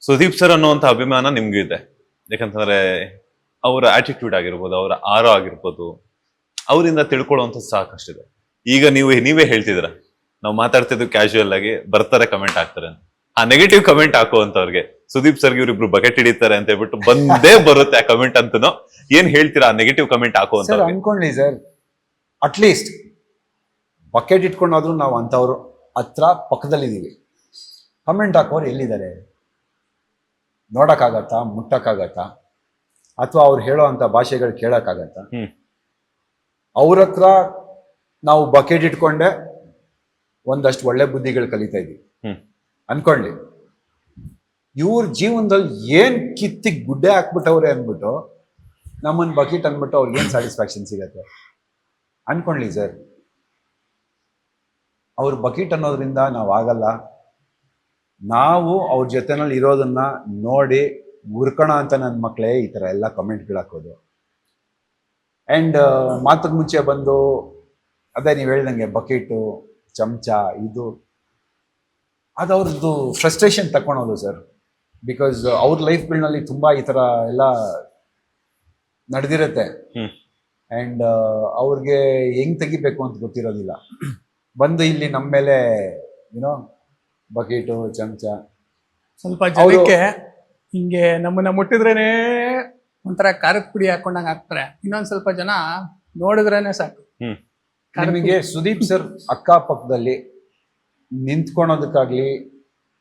Sudeep sir ಅನ್ನುವಂತ ಅಭಿಮಾನ ನಿಮ್ಗೂ ಇದೆ. ಯಾಕಂತಂದ್ರೆ ಅವರ ಆಟಿಟ್ಯೂಡ್ ಆಗಿರ್ಬೋದು, ಅವರ ಆರೋ ಆಗಿರ್ಬೋದು, ಅವರಿಂದ ತಿಳ್ಕೊಳ್ಳುವಂತ ಸಾಕಷ್ಟಿದೆ. ಈಗ ನೀವೇ ಹೇಳ್ತಿದ್ರ, ನಾವು ಮಾತಾಡ್ತಿದ್ದು ಕ್ಯಾಶುಯಲ್ ಆಗಿ ಬರ್ತಾರೆ ಕಮೆಂಟ್ ಹಾಕ್ತಾರೆ ಅಂತ. ಆ ನೆಗೆಟಿವ್ ಕಮೆಂಟ್ ಹಾಕುವಂತವ್ರಿಗೆ ಸುದೀಪ್ ಸರ್ಗೆ ಇವ್ರಿಬ್ರು ಬಕೆಟ್ ಹಿಡಿತಾರೆ ಅಂತ ಹೇಳ್ಬಿಟ್ಟು ಬಂದೇ ಬರುತ್ತೆ ಆ ಕಮೆಂಟ್ ಅಂತನೋ. ಏನ್ ಹೇಳ್ತೀರಾ ಆ ನೆಗೆಟಿವ್ ಕಮೆಂಟ್ ಹಾಕುವಂತ? ಅನ್ಕೊಳ್ಳಿ ಸರ್, ಅಟ್ಲೀಸ್ಟ್ ಬಕೆಟ್ ಇಟ್ಕೊಂಡಾದ್ರೂ ನಾವು ಅಂತವ್ರು ಹತ್ರ ಪಕ್ಕದಲ್ಲಿದ್ದೀವಿ. ಕಮೆಂಟ್ ಹಾಕೋರು ಎಲ್ಲಿದ್ದಾರೆ? ನೋಡಕ್ಕಾಗತ್ತಾ? ಮುಟ್ಟಕ್ಕಾಗತ್ತಾ? ಅಥವಾ ಅವ್ರು ಹೇಳೋ ಅಂತ ಭಾಷೆಗಳು ಕೇಳಕ್ಕಾಗತ್ತಾ? ಅವ್ರ ಹತ್ರ ನಾವು ಬಕೆಟ್ ಇಟ್ಕೊಂಡೆ ಒಂದಷ್ಟು ಒಳ್ಳೆ ಬುದ್ಧಿಗಳು ಕಲಿತಾ ಇದೀವಿ ಅನ್ಕೊಳ್ಳಿ. ಇವ್ರ ಜೀವನದಲ್ಲಿ ಏನ್ ಕಿತ್ತಿ ಗುಡ್ಡೆ ಹಾಕ್ಬಿಟ್ಟವ್ರೆ ಅಂದ್ಬಿಟ್ಟು ನಮ್ಮನ್ ಬಕೆಟ್ ಅಂದ್ಬಿಟ್ಟು ಅವ್ರಿಗೆ ಏನ್ ಸ್ಯಾಟಿಸ್ಫ್ಯಾಕ್ಷನ್ ಸಿಗತ್ತೆ ಅನ್ಕೊಳ್ಳಿ ಸರ್. ಅವ್ರ ಬಕೆಟ್ ಅನ್ನೋದ್ರಿಂದ ನಾವು ಆಗಲ್ಲ. ನಾವು ಅವ್ರ ಜೊತೆನಲ್ಲಿ ಇರೋದನ್ನ ನೋಡಿ ಉರ್ಕೋಣ ಅಂತ ನನ್ನ ಮಕ್ಕಳೇ ಈ ತರ ಎಲ್ಲ ಕಮೆಂಟ್ಗಳು ಹಾಕೋದು. ಅಂಡ್ ಮಾತಿಗೆ ಮುಂಚೆ ಬಂದು ಅದೇ ನೀವು ಹೇಳ್ದಂಗೆ ಬಕೆಟು, ಚಮಚ, ಇದು ಅದು ಅವ್ರದ್ದು ಫ್ರಸ್ಟ್ರೇಷನ್ ತಗೊಳೋದು ಸರ್. ಬಿಕಾಸ್ ಅವ್ರ ಲೈಫ್ಗಳಲ್ಲಿ ತುಂಬಾ ಈ ತರ ಎಲ್ಲ ನಡೆದಿರತ್ತೆ. ಅಂಡ್ ಅವ್ರಿಗೆ ಹೆಂಗ್ ತೆಗಿಬೇಕು ಅಂತ ಗೊತ್ತಿರೋದಿಲ್ಲ. ಬಂದು ಇಲ್ಲಿ ನಮ್ಮ ಮೇಲೆ ಏನೋ ಬಕೆಟು, ಚಮಚ, ಸ್ವಲ್ಪ ಜನಕ್ಕೆ ಹಿಂಗೆ ನಮ್ಮನ್ನ ಮುಟ್ಟಿದ್ರೇನೆ ಒಂಥರ ಖಾರದ ಪುಡಿ ಹಾಕೊಂಡಂಗ ಹಾಕ್ತಾರೆ. ಇನ್ನೊಂದ್ ಸ್ವಲ್ಪ ಜನ ನೋಡಿದ್ರೇನೆ ಸಾಕು. ನಿಮಗೆ ಸುದೀಪ್ ಸರ್ ಅಕ್ಕಪಕ್ಕದಲ್ಲಿ ನಿಂತ್ಕೊಳೋದಕ್ಕಾಗ್ಲಿ,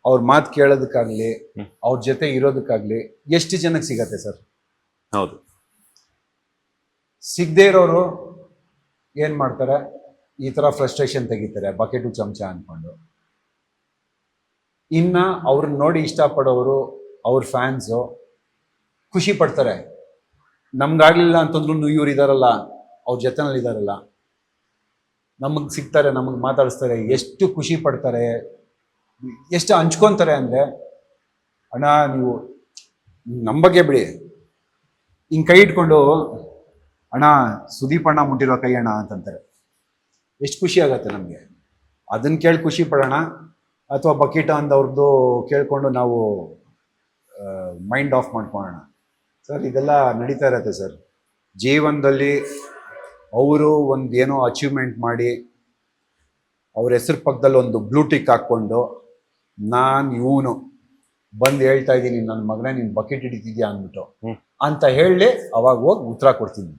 ಅವ್ರ ಮಾತು ಕೇಳೋದಕ್ಕಾಗ್ಲಿ, ಅವ್ರ ಜೊತೆ ಇರೋದಕ್ಕಾಗ್ಲಿ ಎಷ್ಟು ಜನಕ್ಕೆ ಸಿಗತ್ತೆ ಸರ್? ಹೌದು. ಸಿಗದೆ ಇರೋರು ಏನ್ ಮಾಡ್ತಾರೆ? ಈ ತರ ಫ್ರಸ್ಟ್ರೇಷನ್ ತೆಗಿತಾರೆ ಬಕೆಟು, ಚಮಚ ಅನ್ಕೊಂಡು. ಇನ್ನ ಅವ್ರನ್ನ ನೋಡಿ ಇಷ್ಟಪಡೋರು, ಅವ್ರ ಫ್ಯಾನ್ಸು ಖುಷಿ ಪಡ್ತಾರೆ. ನಮ್ಗಾಗ್ಲಿಲ್ಲ ಅಂತಂದ್ರು ಇವ್ರು ಇದಾರಲ್ಲ, ಅವ್ರ ಜೊತೆನಲ್ಲಿ ಇದಾರಲ್ಲ, ನಮಗ್ ಸಿಗ್ತಾರೆ, ನಮಗ್ ಮಾತಾಡಿಸ್ತಾರೆ, ಎಷ್ಟು ಖುಷಿ ಪಡ್ತಾರೆ, ಎಷ್ಟು ಹಂಚ್ಕೊಂತಾರೆ ಅಂದ್ರೆ, ಅಣ್ಣ ನೀವು ನಮ್ಮ ಬಗ್ಗೆ ಬಿಡಿ, ಹಿಂಗ್ ಕೈ ಇಟ್ಕೊಂಡು ಅಣ್ಣ ಸುದೀಪ್ ಅಣ್ಣ ಮುಟ್ಟಿರೋ ಕೈ ಅಣ್ಣ ಅಂತಂತಾರೆ. ಎಷ್ಟು ಖುಷಿ ಆಗತ್ತೆ ನಮ್ಗೆ. ಅದನ್ನ ಕೇಳಿ ಖುಷಿ ಪಡೋಣ, ಅಥವಾ ಬಕೆಟ್ ಅಂದವ್ರದ್ದು ಕೇಳ್ಕೊಂಡು ನಾವು ಮೈಂಡ್ ಆಫ್ ಮಾಡ್ಕೊಳ್ಳೋಣ ಸರ್. ಇದೆಲ್ಲ ನಡೀತಾ ಇರತ್ತೆ ಸರ್ ಜೀವನದಲ್ಲಿ. ಅವರು ಒಂದು ಏನೋ ಅಚೀವ್ಮೆಂಟ್ ಮಾಡಿ ಅವ್ರ ಹೆಸರು ಪಕ್ಕದಲ್ಲಿ ಒಂದು ಬ್ಲೂಟಿಕ್ ಹಾಕ್ಕೊಂಡು ನಾನು ಇವನು ಬಂದು ಹೇಳ್ತಾ ಇದ್ದೀನಿ ನನ್ನ ಮಗನೇ ನೀನು ಬಕೆಟ್ ಹಿಡಿತಿದ್ಯಾ ಅಂದ್ಬಿಟ್ಟು ಅಂತ ಹೇಳಿ ಅವಾಗ ಹೋಗಿ ಉತ್ತರ ಕೊಡ್ತೀನಿ.